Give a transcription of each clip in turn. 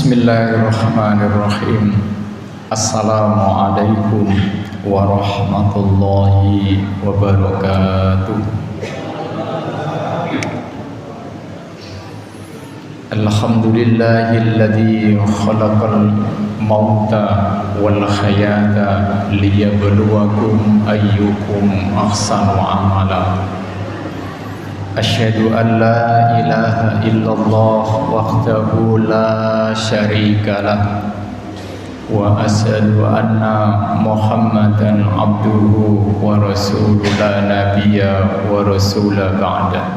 Bismillahirrahmanirrahim. Assalamualaikum warahmatullahi wabarakatuh. Alhamdulillahilladzi khalaqal mauta wal hayata liyabluwakum ayyukum ahsanu amala. Asyhadu an la ilaha illallah wahdahu la syarikalah wa asyhadu anna Muhammadan abduhu wa rasuluhu la nabiyya wa rasula ba'da.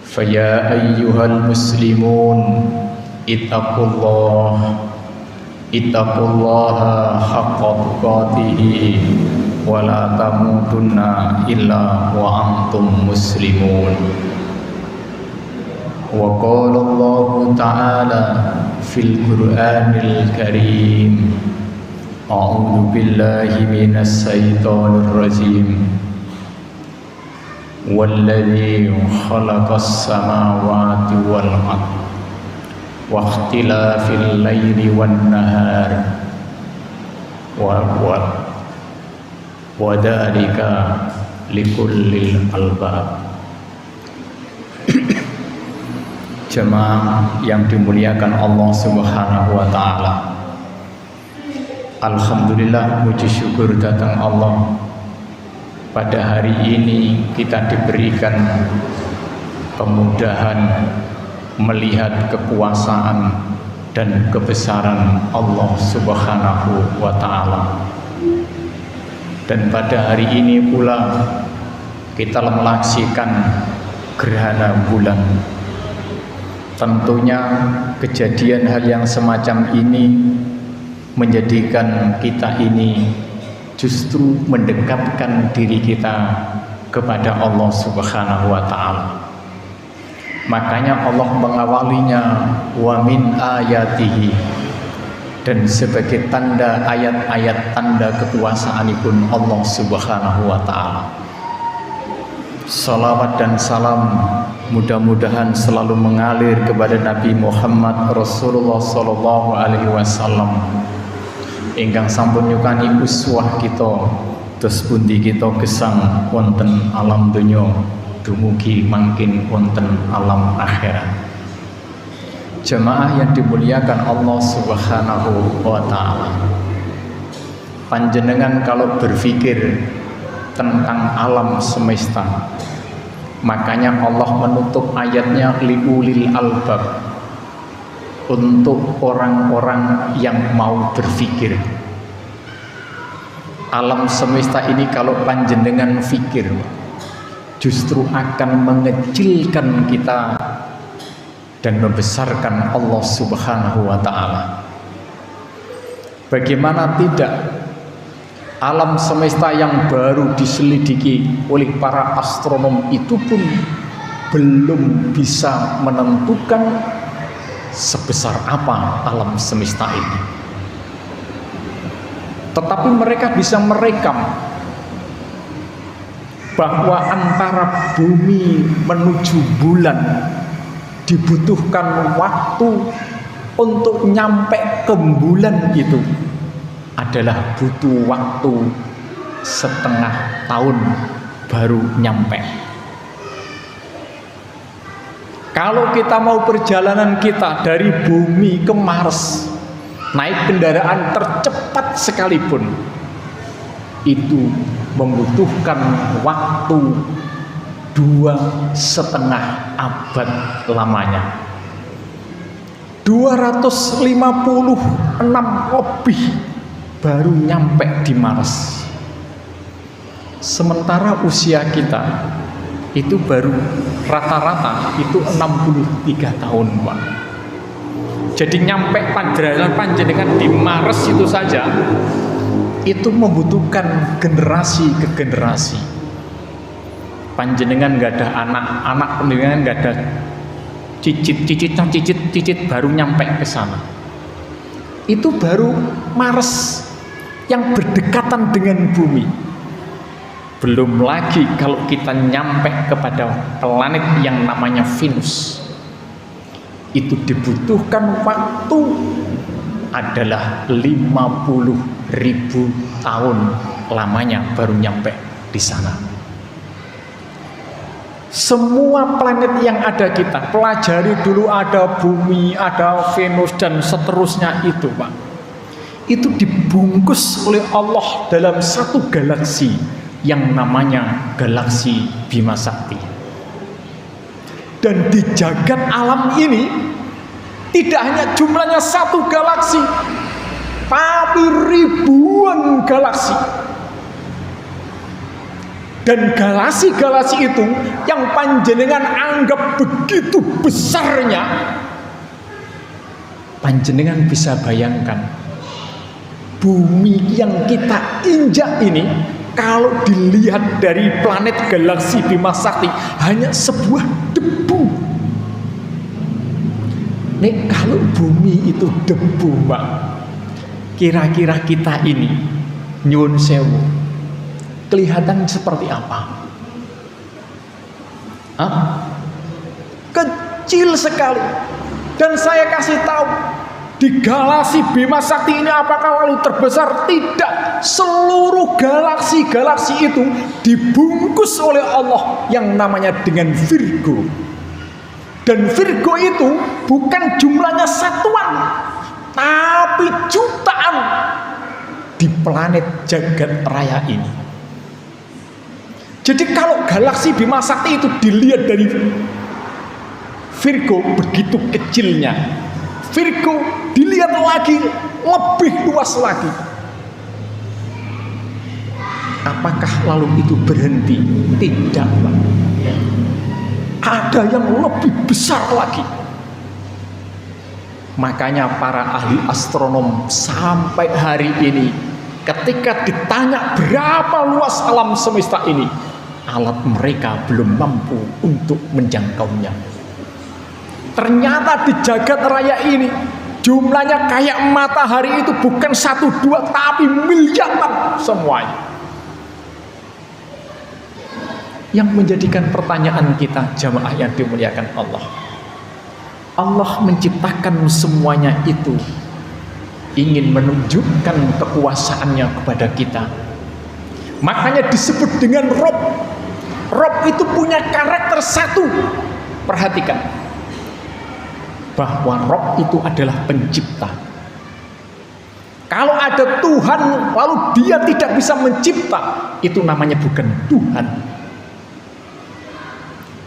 Faya ayyuhal muslimun ittaqullaha haqqa tuqatih wa la tamutunna illa wa antum muslimun. Wa qala Allah ta'ala fil Qur'anil Karim, a'udzu billahi minas syaitonir rajim. Walladzi khalaqas samawati wal ardh wa ikhtilafil laili wan nahar wa dzalika likullil albab. Jemaah yang dimuliakan Allah Subhanahu wa taala. Alhamdulillah, puji syukur datang Allah. Pada hari ini kita diberikan kemudahan melihat kekuasaan dan kebesaran Allah Subhanahu wa taala. Dan pada hari ini pula kita melaksakan gerhana bulan. Tentunya kejadian hal yang semacam ini menjadikan kita ini justru mendekatkan diri kita kepada Allah Subhanahu wa taala. Makanya Allah mengawalinya wa min ayatihi, dan sebagai tanda ayat-ayat tanda kekuasaanipun Allah Subhanahu wa taala. Salawat dan salam mudah-mudahan selalu mengalir kepada Nabi Muhammad Rasulullah sallallahu alaihi wasallam ingkang sampun nyukani uswah kita terus pundi kita gesang wonten alam donya dumugi mangkin wonten alam akhirat. Jemaah yang dimuliakan Allah Subhanahu wa taala, panjenengan kalau berpikir tentang alam semesta, makanya Allah menutup ayatnya liulil albab, untuk orang-orang yang mau berpikir. Alam semesta ini kalau panjenengan fikir, justru akan mengecilkan kita dan membesarkan Allah Subhanahu wa ta'ala. Bagaimana tidak, alam semesta yang baru diselidiki oleh para astronom itu pun belum bisa menentukan sebesar apa alam semesta ini. Tetapi mereka bisa merekam bahwa antara bumi menuju bulan dibutuhkan waktu untuk nyampe ke bulan itu adalah butuh waktu setengah tahun baru nyampe. Kalau kita mau perjalanan kita dari bumi ke Mars, naik kendaraan tercepat sekalipun, itu membutuhkan waktu 2,5 abad lamanya. 256 lebih baru nyampe di Mars. Sementara usia kita itu baru rata-rata itu 63 tahun, Pak. Jadi nyampe panjenengan di Mars itu saja itu membutuhkan generasi ke generasi. Panjenengan nggak ada anak panjenengan nggak ada cicit baru nyampe ke sana. Itu baru Mars yang berdekatan dengan bumi. Belum lagi kalau kita nyampe kepada planet yang namanya Venus. itu dibutuhkan waktu adalah 50.000 tahun lamanya baru nyampe di sana. Semua planet yang ada kita pelajari dulu, ada bumi, ada Venus dan seterusnya itu, Pak. Itu dibungkus oleh Allah dalam satu galaksi yang namanya galaksi Bima Sakti. Dan di jagat alam ini tidak hanya jumlahnya satu galaksi, tapi ribuan galaksi. Dan galaksi-galaksi itu yang panjenengan anggap begitu besarnya, panjenengan bisa bayangkan bumi yang kita injak ini kalau dilihat dari planet galaksi Bima Sakti hanya sebuah debu. Nek kalau bumi itu debu, Mbak, kira-kira kita ini nyuwun sewu kelihatan seperti apa? Kecil sekali. Dan saya kasih tahu, di galaksi Bima Sakti ini apakah lalu terbesar? Tidak. Seluruh galaksi-galaksi itu dibungkus oleh Allah yang namanya dengan Virgo. Dan Virgo itu bukan jumlahnya satuan, tapi jutaan di planet jagat raya ini. Jadi kalau galaksi Bima Sakti itu dilihat dari Virgo begitu kecilnya, Virgo dilihat lagi lebih luas lagi. Apakah lalu itu berhenti? Tidak, Pak. Ada yang lebih besar lagi. Makanya para ahli astronom sampai hari ini ketika ditanya berapa luas alam semesta ini, alat mereka belum mampu untuk menjangkaunya. Ternyata di jagat raya ini jumlahnya kayak matahari itu bukan 1, 2, tapi miliaran semuanya. Yang menjadikan pertanyaan kita jamaah yang dimuliakan Allah, Allah menciptakan semuanya itu ingin menunjukkan kekuasaannya kepada kita. Makanya disebut dengan Rob. Rob itu punya karakter satu. Perhatikan, bahwa Rob itu adalah pencipta. Kalau ada Tuhan lalu dia tidak bisa mencipta, itu namanya bukan Tuhan.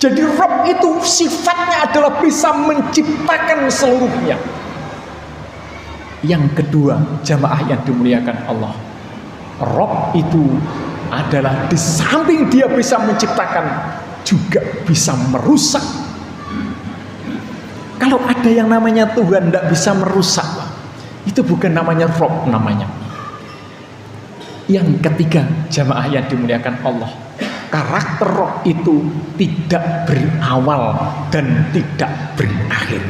Jadi Rob itu sifatnya adalah bisa menciptakan seluruhnya. Yang kedua, jamaah yang dimuliakan Allah, Rob itu adalah di samping dia bisa menciptakan, juga bisa merusak. Kalau ada yang namanya Tuhan tidak bisa merusak, itu bukan namanya Rob namanya. Yang ketiga, jamaah yang dimuliakan Allah, karakter Rob itu tidak berawal dan tidak berakhir.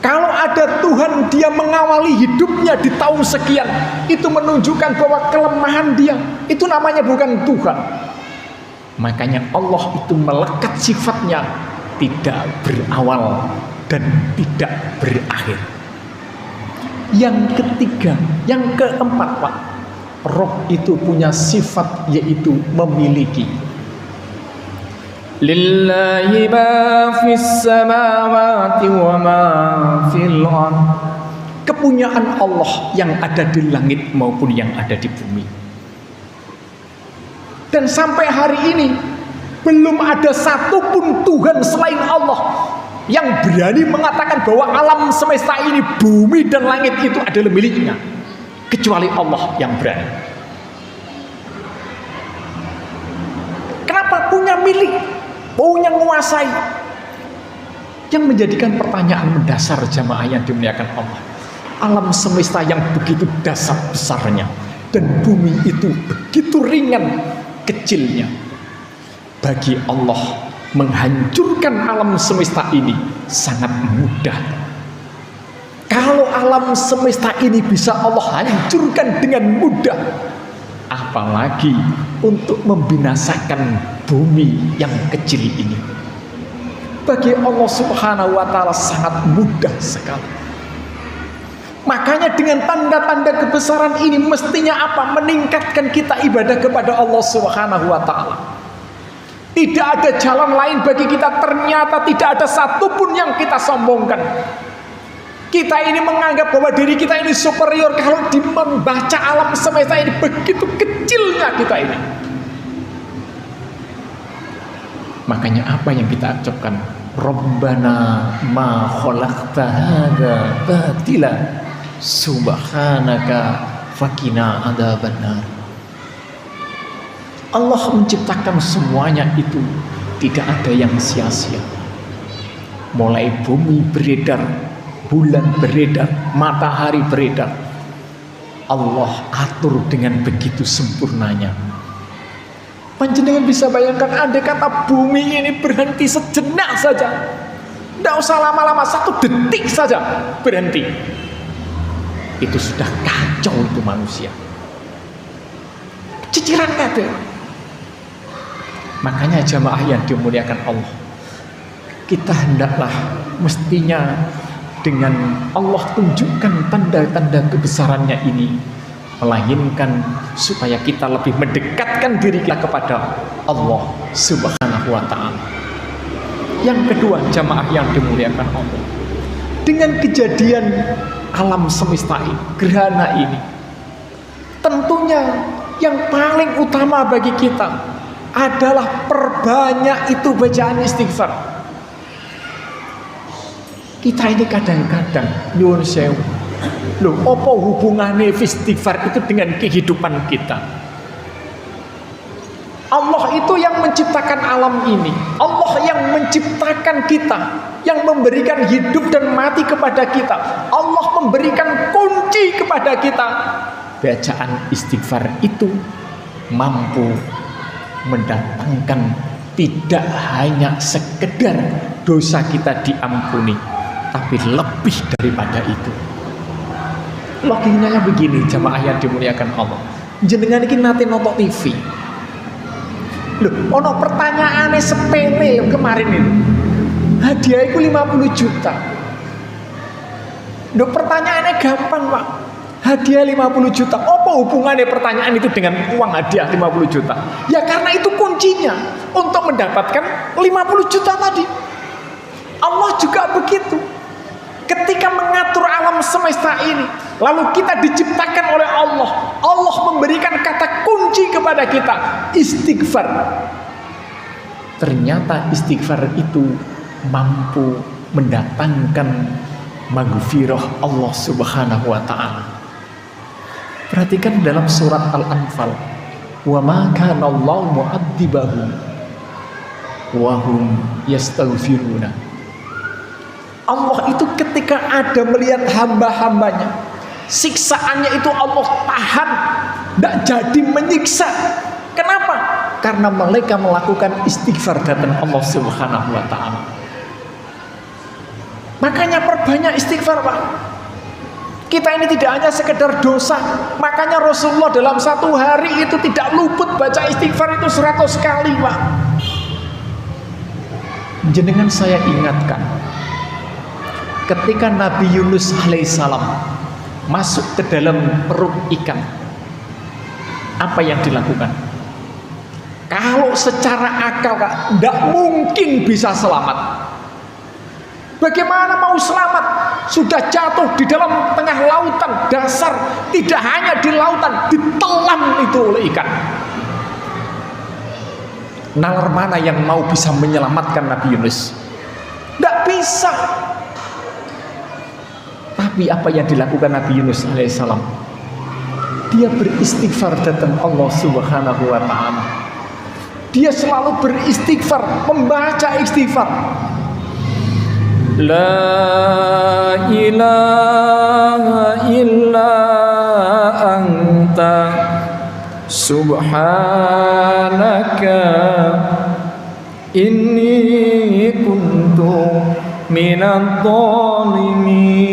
Kalau ada Tuhan dia mengawali hidupnya di tahun sekian, itu menunjukkan bahwa kelemahan dia, itu namanya bukan Tuhan. Makanya Allah itu melekat sifatnya tidak berawal dan tidak berakhir. Yang ketiga, yang keempat, Pak, Roh itu punya sifat yaitu memiliki. Lillahi ma fis samawati wa ma fil ardh. Kepunyaan Allah yang ada di langit maupun yang ada di bumi. Dan sampai hari ini belum ada satupun Tuhan selain Allah yang berani mengatakan bahwa alam semesta ini, bumi dan langit itu adalah miliknya, kecuali Allah yang berani. Kenapa punya milik, punya menguasai? Yang menjadikan pertanyaan mendasar jamaah yang dimuliakan Allah, alam semesta yang begitu dasar besarnya dan bumi itu begitu ringan kecilnya, bagi Allah menghancurkan alam semesta ini sangat mudah. Kalau alam semesta ini bisa Allah hancurkan dengan mudah, apalagi untuk membinasakan bumi yang kecil ini. bagi Allah Subhanahu wa ta'ala sangat mudah sekali. Makanya dengan tanda-tanda kebesaran ini mestinya apa? Meningkatkan kita ibadah kepada Allah Subhanahu wa ta'ala. Tidak ada jalan lain bagi kita, ternyata tidak ada satupun yang kita sombongkan. Kita ini menganggap bahwa diri kita ini superior kalau membaca alam semesta ini, begitu kecilnya kita ini. Makanya apa yang kita ucapkan? Rabbana ma khalaqta hadza batila subhanaka faqina adzabannar. Allah menciptakan semuanya itu tidak ada yang sia-sia. Mulai bumi beredar, bulan beredar, matahari beredar, Allah atur dengan begitu sempurnanya. Panjenengan bisa bayangkan, andai kata bumi ini berhenti sejenak saja, tidak usah lama-lama, 1 detik saja berhenti, itu sudah kacau itu manusia, ciciran kabeh. Makanya jamaah yang dimuliakan Allah, kita hendaklah mestinya dengan Allah tunjukkan tanda-tanda kebesarannya ini, melainkan supaya kita lebih mendekatkan diri kita kepada Allah Subhanahu wa ta'ala. Yang kedua, jamaah yang dimuliakan Allah, dengan kejadian alam semesta ini, gerhana ini, tentunya yang paling utama bagi kita adalah perbanyak itu bacaan istighfar. Kita ini kadang-kadang nyuwun sewu, loh, apa hubungannya istighfar itu dengan kehidupan kita? Allah itu yang menciptakan alam ini, Allah yang menciptakan kita, yang memberikan hidup dan mati kepada kita, Allah memberikan kunci kepada kita. Bacaan istighfar itu mampu mendatangkan tidak hanya sekedar dosa kita diampuni, tapi lebih daripada itu. Logikanya begini, jamaah yang dimuliakan Allah, jenengan iki nate nonton TV. Loh, ono pertanyaannya sepele kemarin ini, hadiah itu 50 juta. Loh, pertanyaannya gampang Pak, hadiah 50 juta. Apa hubungannya pertanyaan itu dengan uang hadiah 50 juta? Ya karena itu kuncinya untuk mendapatkan 50 juta tadi. Allah juga begitu. Ketika mengatur alam semesta ini, lalu kita diciptakan oleh Allah, Allah memberikan kata kunci kepada kita, istighfar. Ternyata istighfar itu mampu mendatangkan maghfirah Allah Subhanahu wa ta'ala. Perhatikan dalam surat Al-Anfal, wa ma kana Allahu mu'adzibahum wa hum yastaghfiruna. Allah itu ketika ada melihat hamba-hambanya, siksaannya itu Allah tahan, tidak jadi menyiksa. Kenapa? Karena mereka melakukan istighfar datang Allah Subhanahu wa ta'ala. Makanya perbanyak istighfar Pak. Kita ini tidak hanya sekedar dosa, makanya Rasulullah dalam 1 hari itu tidak luput baca istighfar itu 100 kali Pak. Jenengan saya ingatkan, ketika Nabi Yunus alaihissalam masuk ke dalam perut ikan, apa yang dilakukan? Kalau secara akal tidak mungkin bisa selamat. Bagaimana mau selamat? Sudah jatuh di dalam tengah lautan dasar, tidak hanya di lautan, ditelan itu oleh ikan. Nalar mana yang mau bisa menyelamatkan Nabi Yunus? Tidak bisa. Tapi apa yang dilakukan Nabi Yunus alaihissalam? Dia beristighfar datang Allah Subhanahu wa ta'ala. Dia selalu beristighfar, membaca istighfar. La ilaha illa anta subhanaka inni kuntu minadh dhalimin.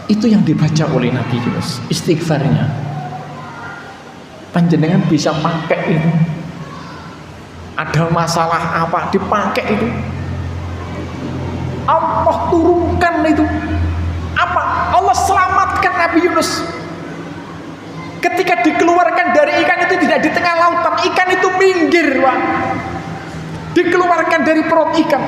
Itu yang dibaca oleh Nabi Yunus, istighfarnya. Panjenengan bisa pakai ini. ada masalah apa dipakai itu, Allah turunkan itu apa? Allah selamatkan Nabi Yunus. Ketika dikeluarkan dari ikan itu tidak di tengah lautan, ikan itu minggir, Pak. Dikeluarkan dari perut ikan.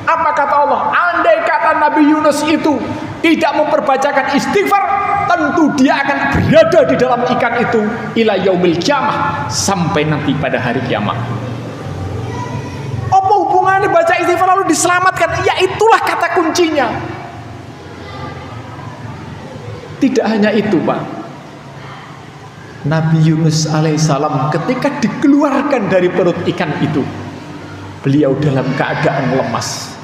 Apa kata Allah? Andai kata Nabi Yunus itu tidak memperbacakan istighfar, tentu dia akan berada di dalam ikan itu ila yaumil kiamah, sampai nanti pada hari kiamat. Apa hubungannya baca istighfar lalu diselamatkan? Ya itulah kata kuncinya. Tidak hanya itu, Pak. Nabi Yunus alaihissalam ketika dikeluarkan dari perut ikan itu, beliau dalam keadaan lemas.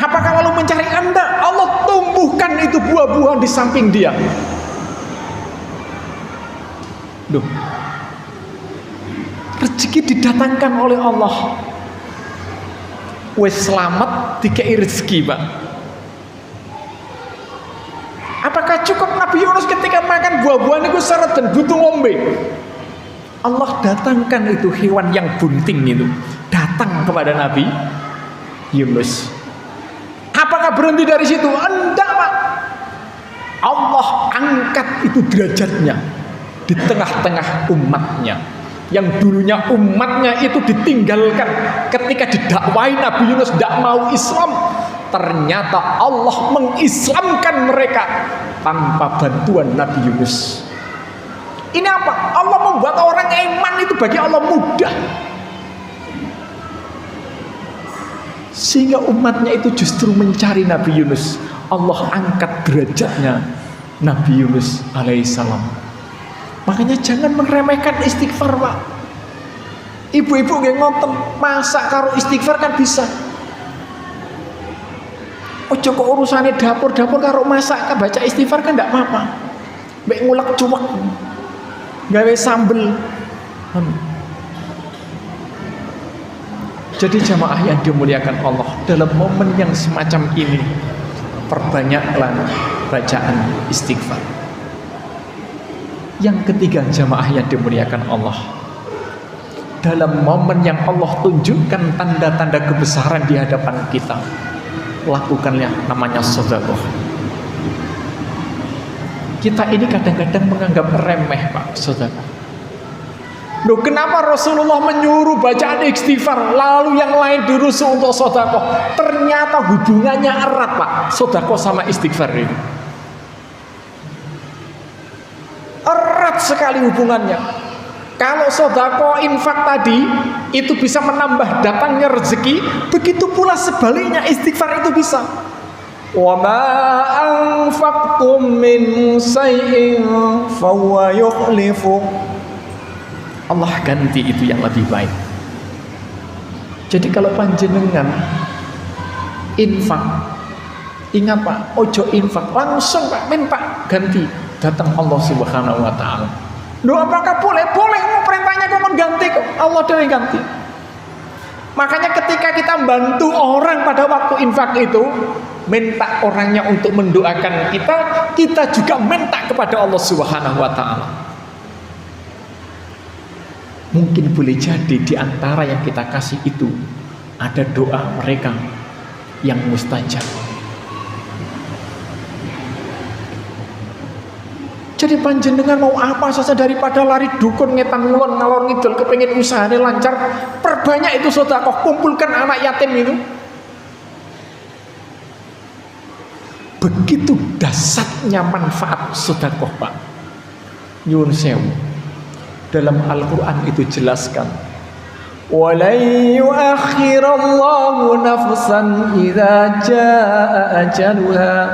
Apakah lalu mencari Anda? Allah tumbuhkan itu buah-buahan di samping dia. Duh, rezeki didatangkan oleh Allah. Wes selamat dikei rezeki, Pak. Apakah cukup Nabi Yunus ketika makan buah-buahan itu seret dan butuh ngombe? Allah datangkan itu hewan yang bunting itu datang kepada Nabi Yunus. Apakah berhenti dari situ? Enggak, Pak. Allah angkat itu derajatnya di tengah-tengah umatnya. Yang dulunya umatnya itu ditinggalkan ketika didakwai Nabi Yunus tidak mau Islam, ternyata Allah mengislamkan mereka tanpa bantuan Nabi Yunus. Ini apa? Allah membuat orang iman itu bagi Allah mudah, sehingga umatnya itu justru mencari Nabi Yunus. Allah angkat derajatnya Nabi Yunus alaihissalam. Makanya jangan meremehkan istighfar, Pak. Ibu-ibu nggih ngoten, masak karo istighfar kan bisa. Ojo kok urusane dapur-dapur karo masak kan baca istighfar kan ndak apa-apa. Mbek ngulek cuwek, gawe sambel. Jadi jamaah yang dimuliakan Allah, dalam momen yang semacam ini perbanyaklah bacaan istighfar. Yang ketiga jamaah yang dimuliakan Allah, dalam momen yang Allah tunjukkan tanda-tanda kebesaran di hadapan kita, lakukanlah namanya sedekah. Kita ini kadang-kadang menganggap remeh, Pak, sedekah. Loh, kenapa Rasulullah menyuruh bacaan istighfar lalu yang lain dirusuh untuk sedekah? Ternyata hubungannya erat, Pak, sedekah sama istighfar ini. Erat sekali hubungannya. Kalau sedekah infak tadi itu bisa menambah datangnya rezeki, begitu pula sebaliknya istighfar itu bisa. Wa ma anfaqtum min shay'in fahuwa yukhlifu. Allah ganti itu yang lebih baik. Jadi kalau panjenengan infak, ingat Pak, ojo infak langsung, Pak, minta ganti, datang Allah Subhanahu wa taala. Loh, apakah boleh? Boleh, perintahnya kok ganti kok. Allah dari ganti. Makanya ketika kita bantu orang pada waktu infak itu, minta orangnya untuk mendoakan kita, kita juga minta kepada Allah Subhanahu wa taala. Mungkin boleh jadi di antara yang kita kasih itu ada doa mereka yang mustajab. Jadi panjenengan mau apa saja daripada lari dukun ngetan ngulon ngalor ngidul kepengin usahanya lancar, perbanyak itu sedekah, kumpulkan anak yatim itu. Begitu dahsyatnya manfaat sedekah, Pak. Nyuwun sewu. Dalam Al-Qur'an itu jelaskan, "Walan yu'akhirallahu nafsan idza jaa ajaluha."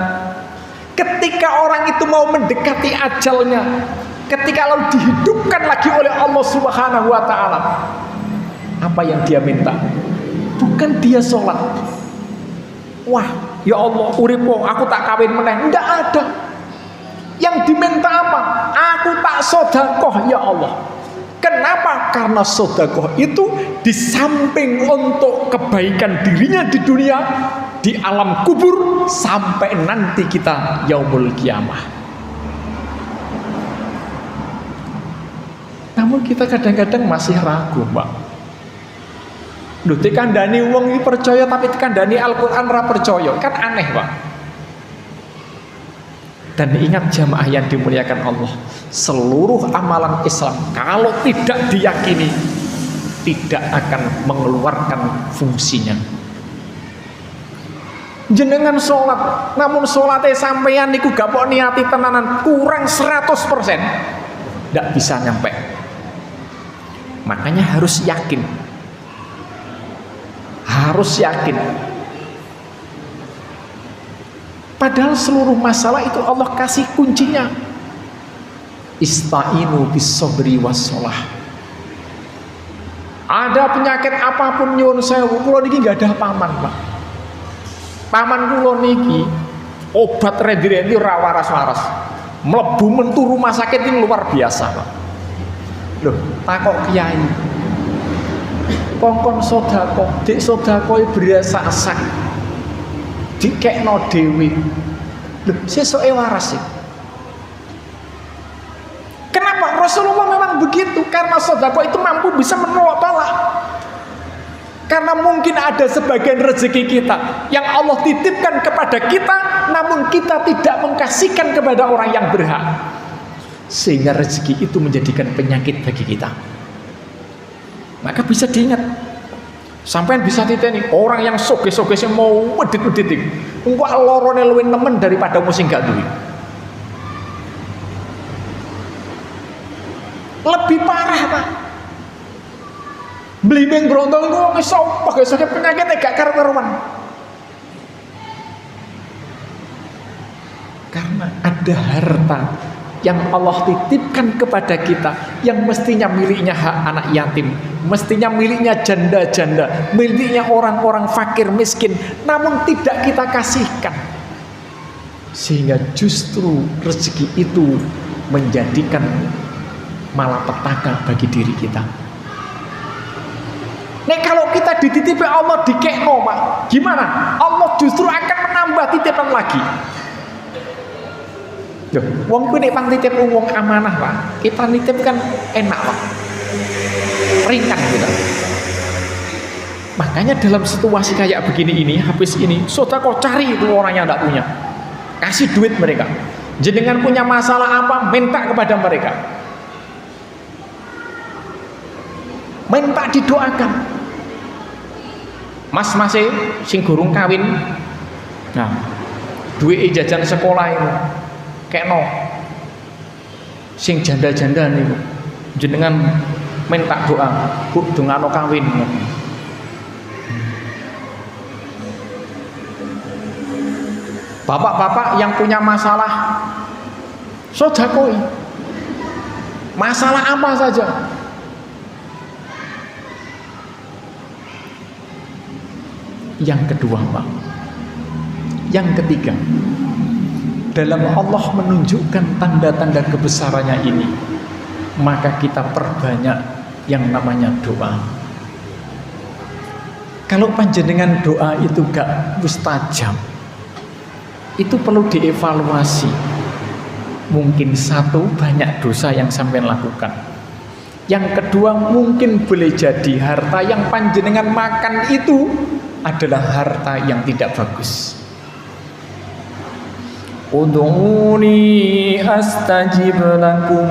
Ketika orang itu mau mendekati ajalnya, ketika lalu dihidupkan lagi oleh Allah Subhanahu wa taala, apa yang dia minta? Bukan dia sholat. Wah, ya Allah, uripo aku tak kawin meneh. Enggak ada. Yang diminta apa? Aku tak sedekah, ya Allah. Kenapa? Karena sedekah itu di samping untuk kebaikan dirinya di dunia, di alam kubur, sampai nanti kita yaumul kiamah. Namun kita kadang-kadang masih ragu, Pak. Lho, dikandani wong iki percaya tapi dikandani Al-Qur'an ra percaya, kan aneh, Pak. Dan ingat jamaah yang dimuliakan Allah, seluruh amalan Islam kalau tidak diyakini tidak akan mengeluarkan fungsinya. Jenengan sholat, namun sholatnya sampeyan niku gak mau niati tenanan, kurang 100%, tidak bisa nyampe. Makanya harus yakin, padahal seluruh masalah itu Allah kasih kuncinya. Ista'inu bis-sabri was-shalah. Ada penyakit apapun nyuwun sewu, kula niki gak ada paman, Pak. Paman kula niki obat rendi-rendi ora waras-waras. Mlebu mentu rumah sakit ini luar biasa, Pak. Loh, takok kiai. Kongkon sodako, dik sodako berasa sak, dikekno dewi. Loh, sesuke waras sih. Kenapa? Rasulullah memang begitu, karena sodako itu mampu bisa menolak bala. Karena mungkin ada sebagian rezeki kita yang Allah titipkan kepada kita, namun kita tidak mengkasihkan kepada orang yang berhak, sehingga rezeki itu menjadikan penyakit bagi kita. Maka bisa diingat, sampean bisa titeni orang yang soge-soge sing mau medit-medit iki. Engko lorone luwih nemen daripada sing gak duwe. Lebih parah, Pak. Blimbing brontong itu iso soge-soge penyakitnya gak karu-karuan. Karena ada harta yang Allah titipkan kepada kita, yang mestinya miliknya hak anak yatim, mestinya miliknya janda-janda, miliknya orang-orang fakir miskin, namun tidak kita kasihkan, sehingga justru rezeki itu menjadikan malapetaka bagi diri kita. Nek kalau kita dititipi Allah dikekno, Pak, gimana? Allah justru akan menambah titipan lagi. Yo, wong kuwi nek pang titip wong amanah, Pak. Kita nitip kan enak, Pak. Ringan gitu. Makanya dalam situasi kayak begini ini, habis ini, sedekah cari itu orang yang tidak punya. Kasih duit mereka. Jenengan punya masalah apa, minta kepada mereka. Minta didoakan. Mas-mas sing gurung kawin. Nah, duit jajan sekolah itu kekno sing janda-janda niku jenengan minta doa, Bu, dongano kawin. Bapak-bapak yang punya masalah sedekah. Masalah apa saja. Yang kedua, Pak. Yang ketiga, dalam Allah menunjukkan tanda-tanda kebesarannya ini, maka kita perbanyak yang namanya doa. Kalau panjenengan doa itu gak mustajab, itu perlu dievaluasi. Mungkin satu, banyak dosa yang sampai lakukan. Yang kedua, mungkin boleh jadi harta yang panjenengan makan itu adalah harta yang tidak bagus. Ud'uni astajib lakum.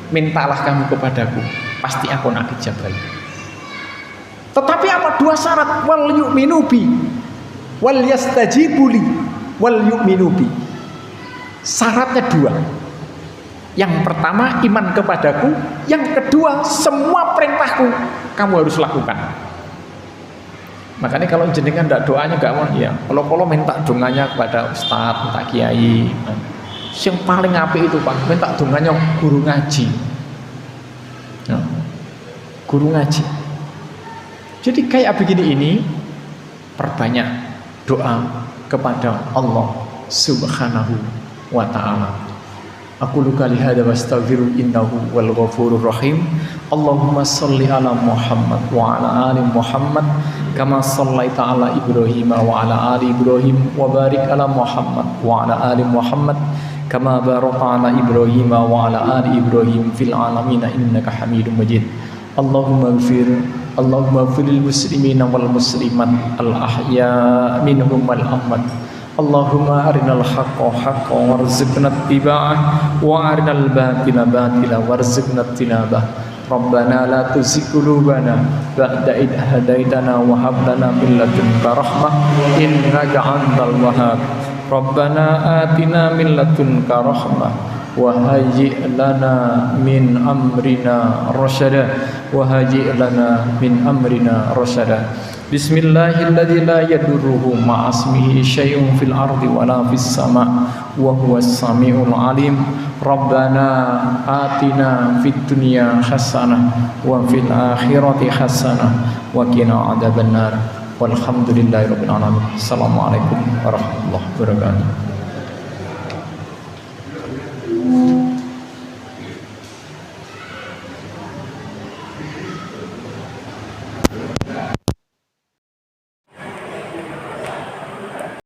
Mintalah kamu kepadaku, pasti aku nak ijabah. Tetapi apa? Dua syarat. Wal yu'minu bi, wal yastajibu li, wal yu'minu bi. Syaratnya dua. Yang pertama, iman kepadaku. Yang kedua, semua perintahku kamu harus lakukan. Makanya kalau jenengan tidak doanya gak mau, ya kalau minta donganya kepada ustadz, minta kiai. Yang paling apik itu, Pak, minta donganya guru ngaji. Ya, guru ngaji. Jadi kayak begini ini, perbanyak doa kepada Allah Subhanahu wa ta'ala. Aku luka lihada wa astaghfiru innahu wal ghafurur rahim. Allahumma salli ala Muhammad wa ala ali Muhammad kama sallaita ala Ibrahim wa ala ali Ibrahim wa barik ala Muhammad wa ala ali Muhammad كما باركت على إبراهيم وعلى آل إبراهيم في العالمين إنك حميد مجيد اللهم اغفر للمسلمين والمسلمات الأحياء منهم والأموات اللهم أرنا الحق حقا وارزقنا اتباعه وأرنا الباطل باطلا وارزقنا اجتنابه ربنا لا تزغ قلوبنا بعد إذ هديتنا وهب لنا من لدنك رحمة إنك أنت الوهاب ربنا آتنا من لدنك رحمة وهيئ لنا من أمرنا رشدا بسم الله الذي لا يضره مع اسمه شيء في الأرض ولا في السماء وهو السميع العليم ربنا آتنا في الدنيا حسنة وفي الآخرة حسنة وقنا عذاب النار والحمد لله رب العالمين السلام عليكم ورحمة الله وبركاته